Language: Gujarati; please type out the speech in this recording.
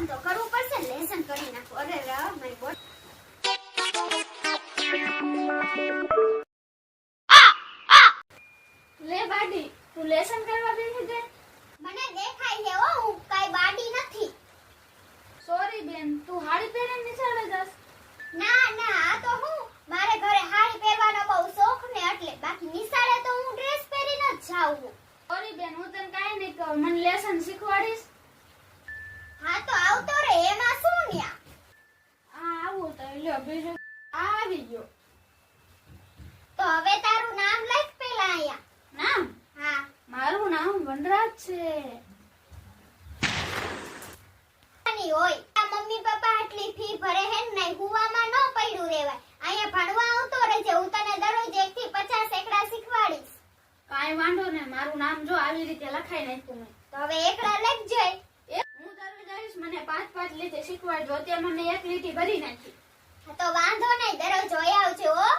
લેસન તો કરવું પડશે ને, લેસન કરી નાખો. અરે રા મારી બોટ. લે બાડી, તું લેસન કરવા બેઠી છે? મને દેખાય છે હો, હું કાઈ બાડી નથી. સોરી બેન, તું હાડી પહેરીને નિશાળે જાસ? ના ના, આ તો હું મારે ઘરે હાડી પહેરવાનો બહુ શોખ ને એટલે, બાકી નિશાળે તો હું ડ્રેસ પહેરીને જ જાઉં. સોરી બેન, હું તને કાઈ નહીં કહું, મને લેસન શીખવાડીશ? હા તો આવતો રે, એમાં શું ન્યા. આવું તો લ્યો, બીજું આવી ગયો. તો હવે તારું નામ લખ પેલા આયા. નામ? હા. મારું નામ વનરાજ છે. ની હોય આ મમ્મી પપ્પા આટલી ફી ભરે હે ને, હુવામાં ન પડ્યું રેવાય. અહીંયા ભણવા આવતો રહેજે, હું તને દરરોજ 1 થી 50 એકડા શીખવાડીશ. કાઈ વાંધો ને, મારું નામ જો આવી રીતે લખાઈ નાખ્યું મેં. તો હવે એકડા લખજે. હું દરરોજ આવીશ, મને 5-5 લીટી શીખવાડજો. અત્યારે મને 1 લીટી ભરી નાખી. તો વાંધો નહીં, દરરોજ જોઈ આવજો હો.